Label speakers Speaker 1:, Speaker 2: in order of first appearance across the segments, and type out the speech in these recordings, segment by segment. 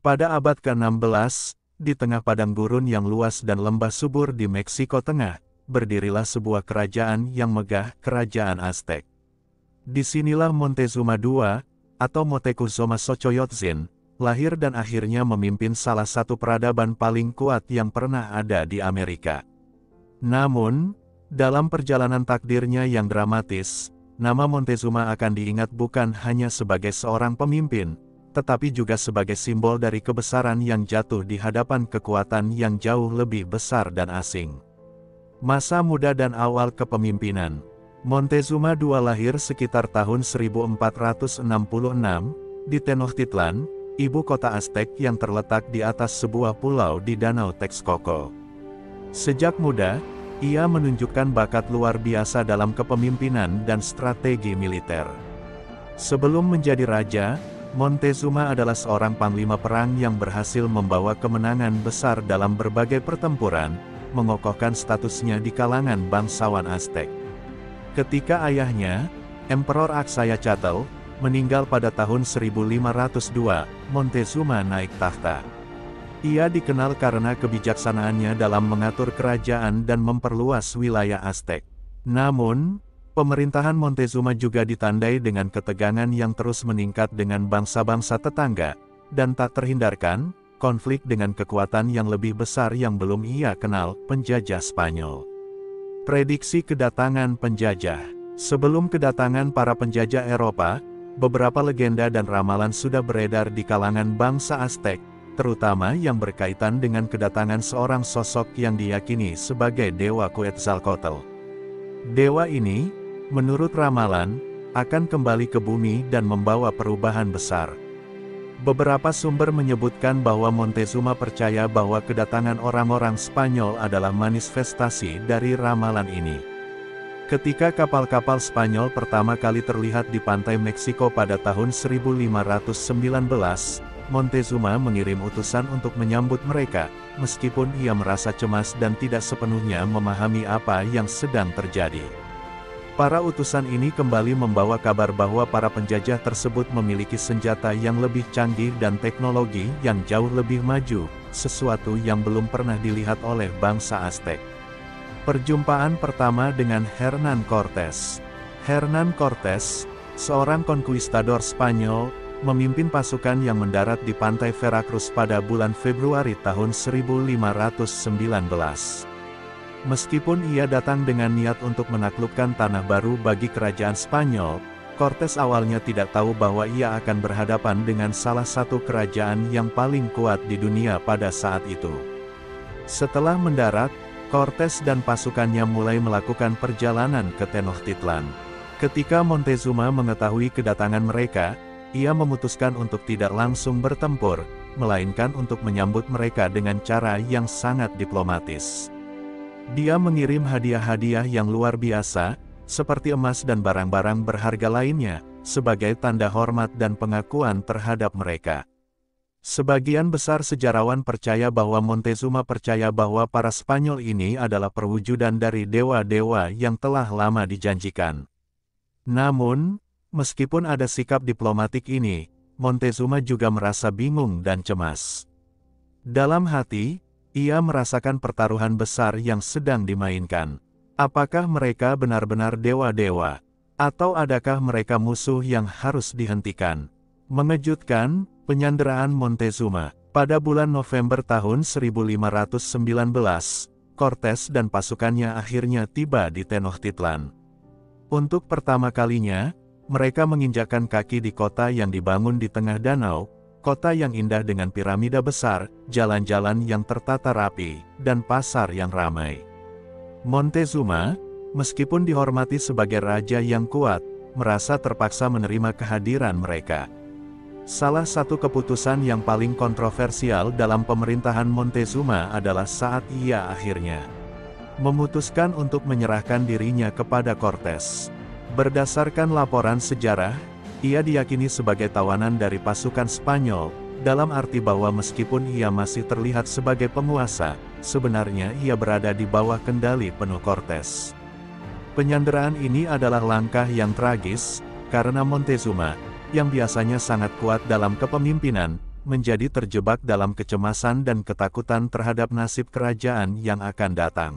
Speaker 1: Pada abad ke-16, di tengah padang gurun yang luas dan lembah subur di Meksiko Tengah, berdirilah sebuah kerajaan yang megah, Kerajaan Aztec. Disinilah Montezuma II, atau Moctezuma Xocoyotzin, lahir dan akhirnya memimpin salah satu peradaban paling kuat yang pernah ada di Amerika. Namun, dalam perjalanan takdirnya yang dramatis, nama Montezuma akan diingat bukan hanya sebagai seorang pemimpin, tetapi juga sebagai simbol dari kebesaran yang jatuh di hadapan kekuatan yang jauh lebih besar dan asing. Masa muda dan awal kepemimpinan. Montezuma II lahir sekitar tahun 1466, di Tenochtitlan, ibu kota Aztec yang terletak di atas sebuah pulau di Danau Texcoco. Sejak muda, ia menunjukkan bakat luar biasa dalam kepemimpinan dan strategi militer. Sebelum menjadi raja, Montezuma adalah seorang panglima perang yang berhasil membawa kemenangan besar dalam berbagai pertempuran, mengokohkan statusnya di kalangan bangsawan Aztec. Ketika ayahnya, Emperor Axayacatl, meninggal pada tahun 1502, Montezuma naik tahta. Ia dikenal karena kebijaksanaannya dalam mengatur kerajaan dan memperluas wilayah Aztec. Namun, pemerintahan Montezuma juga ditandai dengan ketegangan yang terus meningkat dengan bangsa-bangsa tetangga, dan tak terhindarkan, konflik dengan kekuatan yang lebih besar yang belum ia kenal, penjajah Spanyol. Prediksi kedatangan penjajah. Sebelum kedatangan para penjajah Eropa, beberapa legenda dan ramalan sudah beredar di kalangan bangsa Aztec, terutama yang berkaitan dengan kedatangan seorang sosok yang diyakini sebagai Dewa Quetzalcoatl. Dewa ini, menurut ramalan, akan kembali ke bumi dan membawa perubahan besar. Beberapa sumber menyebutkan bahwa Montezuma percaya bahwa kedatangan orang-orang Spanyol adalah manifestasi dari ramalan ini. Ketika kapal-kapal Spanyol pertama kali terlihat di pantai Meksiko pada tahun 1519, Montezuma mengirim utusan untuk menyambut mereka, meskipun ia merasa cemas dan tidak sepenuhnya memahami apa yang sedang terjadi. Para utusan ini kembali membawa kabar bahwa para penjajah tersebut memiliki senjata yang lebih canggih dan teknologi yang jauh lebih maju, sesuatu yang belum pernah dilihat oleh bangsa Aztec. Perjumpaan pertama dengan Hernán Cortés. Hernán Cortés, seorang konkuistador Spanyol, memimpin pasukan yang mendarat di pantai Veracruz pada bulan Februari tahun 1519. Meskipun ia datang dengan niat untuk menaklukkan tanah baru bagi kerajaan Spanyol, Cortés awalnya tidak tahu bahwa ia akan berhadapan dengan salah satu kerajaan yang paling kuat di dunia pada saat itu. Setelah mendarat, Cortés dan pasukannya mulai melakukan perjalanan ke Tenochtitlan. Ketika Montezuma mengetahui kedatangan mereka, ia memutuskan untuk tidak langsung bertempur, melainkan untuk menyambut mereka dengan cara yang sangat diplomatis. Dia mengirim hadiah-hadiah yang luar biasa, seperti emas dan barang-barang berharga lainnya, sebagai tanda hormat dan pengakuan terhadap mereka. Sebagian besar sejarawan percaya bahwa Montezuma percaya bahwa para Spanyol ini adalah perwujudan dari dewa-dewa yang telah lama dijanjikan. Namun, meskipun ada sikap diplomatik ini, Montezuma juga merasa bingung dan cemas. Dalam hati, ia merasakan pertaruhan besar yang sedang dimainkan. Apakah mereka benar-benar dewa-dewa? Atau adakah mereka musuh yang harus dihentikan? Mengejutkan, penyanderaan Montezuma. Pada bulan November tahun 1519, Cortés dan pasukannya akhirnya tiba di Tenochtitlan. Untuk pertama kalinya, mereka menginjakkan kaki di kota yang dibangun di tengah danau, kota yang indah dengan piramida besar, jalan-jalan yang tertata rapi, dan pasar yang ramai. Montezuma, meskipun dihormati sebagai raja yang kuat, merasa terpaksa menerima kehadiran mereka. Salah satu keputusan yang paling kontroversial dalam pemerintahan Montezuma adalah saat ia akhirnya memutuskan untuk menyerahkan dirinya kepada Cortés. Berdasarkan laporan sejarah, ia diyakini sebagai tawanan dari pasukan Spanyol, dalam arti bahwa meskipun ia masih terlihat sebagai penguasa, sebenarnya ia berada di bawah kendali penuh Cortés. Penyanderaan ini adalah langkah yang tragis, karena Montezuma, yang biasanya sangat kuat dalam kepemimpinan, menjadi terjebak dalam kecemasan dan ketakutan terhadap nasib kerajaan yang akan datang.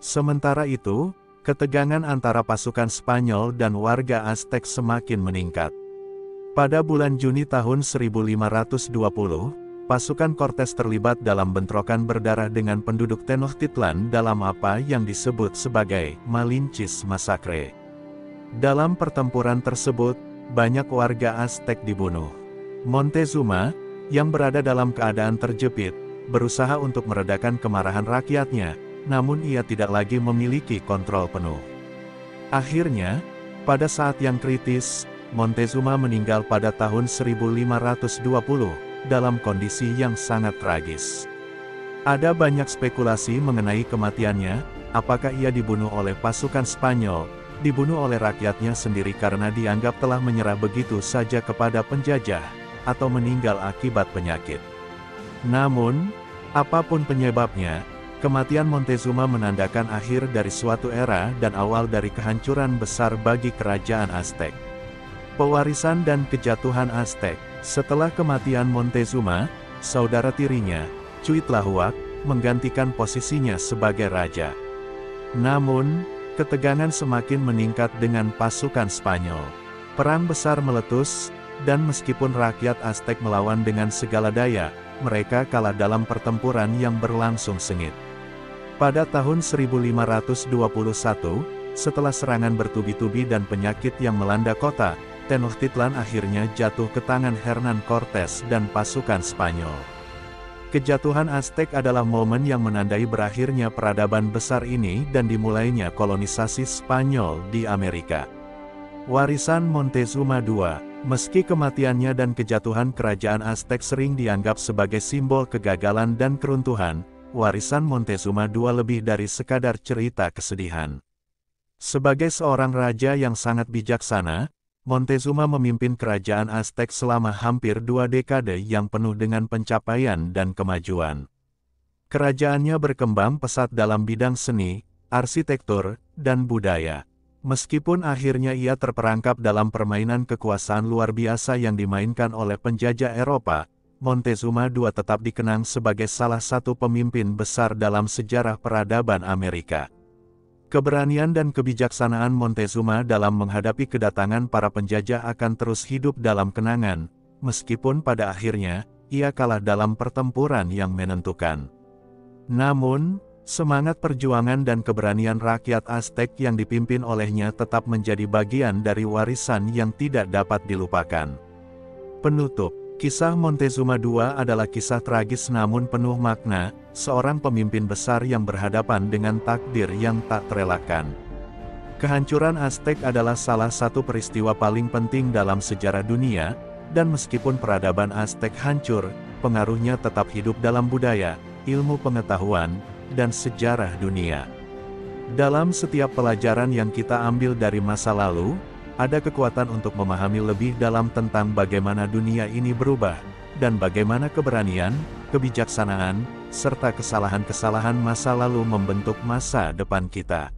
Speaker 1: Sementara itu, ketegangan antara pasukan Spanyol dan warga Aztec semakin meningkat. Pada bulan Juni tahun 1520, pasukan Cortés terlibat dalam bentrokan berdarah dengan penduduk Tenochtitlan dalam apa yang disebut sebagai Malinchis Massacre. Dalam pertempuran tersebut, banyak warga Aztec dibunuh. Montezuma, yang berada dalam keadaan terjepit, berusaha untuk meredakan kemarahan rakyatnya, namun ia tidak lagi memiliki kontrol penuh. Akhirnya, pada saat yang kritis, Montezuma meninggal pada tahun 1520, dalam kondisi yang sangat tragis. Ada banyak spekulasi mengenai kematiannya, apakah ia dibunuh oleh pasukan Spanyol, dibunuh oleh rakyatnya sendiri karena dianggap telah menyerah begitu saja kepada penjajah, atau meninggal akibat penyakit. Namun, apapun penyebabnya, kematian Montezuma menandakan akhir dari suatu era dan awal dari kehancuran besar bagi kerajaan Aztec. Pewarisan dan kejatuhan Aztec. Setelah kematian Montezuma, saudara tirinya, Cuitlahuac, menggantikan posisinya sebagai raja. Namun, ketegangan semakin meningkat dengan pasukan Spanyol. Perang besar meletus, dan meskipun rakyat Aztec melawan dengan segala daya, mereka kalah dalam pertempuran yang berlangsung sengit. Pada tahun 1521, setelah serangan bertubi-tubi dan penyakit yang melanda kota, Tenochtitlan akhirnya jatuh ke tangan Hernán Cortés dan pasukan Spanyol. Kejatuhan Aztec adalah momen yang menandai berakhirnya peradaban besar ini dan dimulainya kolonisasi Spanyol di Amerika. Warisan Montezuma II. Meski kematiannya dan kejatuhan kerajaan Aztec sering dianggap sebagai simbol kegagalan dan keruntuhan, warisan Montezuma II lebih dari sekadar cerita kesedihan. Sebagai seorang raja yang sangat bijaksana, Montezuma memimpin kerajaan Aztec selama hampir 2 dekade yang penuh dengan pencapaian dan kemajuan. Kerajaannya berkembang pesat dalam bidang seni, arsitektur, dan budaya. Meskipun akhirnya ia terperangkap dalam permainan kekuasaan luar biasa yang dimainkan oleh penjajah Eropa, Montezuma II tetap dikenang sebagai salah satu pemimpin besar dalam sejarah peradaban Amerika. Keberanian dan kebijaksanaan Montezuma dalam menghadapi kedatangan para penjajah akan terus hidup dalam kenangan, meskipun pada akhirnya, ia kalah dalam pertempuran yang menentukan. Namun, semangat perjuangan dan keberanian rakyat Aztec yang dipimpin olehnya tetap menjadi bagian dari warisan yang tidak dapat dilupakan. Penutup. Kisah Montezuma II adalah kisah tragis namun penuh makna, seorang pemimpin besar yang berhadapan dengan takdir yang tak terelakkan. Kehancuran Aztec adalah salah satu peristiwa paling penting dalam sejarah dunia, dan meskipun peradaban Aztec hancur, pengaruhnya tetap hidup dalam budaya, ilmu pengetahuan, dan sejarah dunia. Dalam setiap pelajaran yang kita ambil dari masa lalu, ada kekuatan untuk memahami lebih dalam tentang bagaimana dunia ini berubah, dan bagaimana keberanian, kebijaksanaan, serta kesalahan-kesalahan masa lalu membentuk masa depan kita.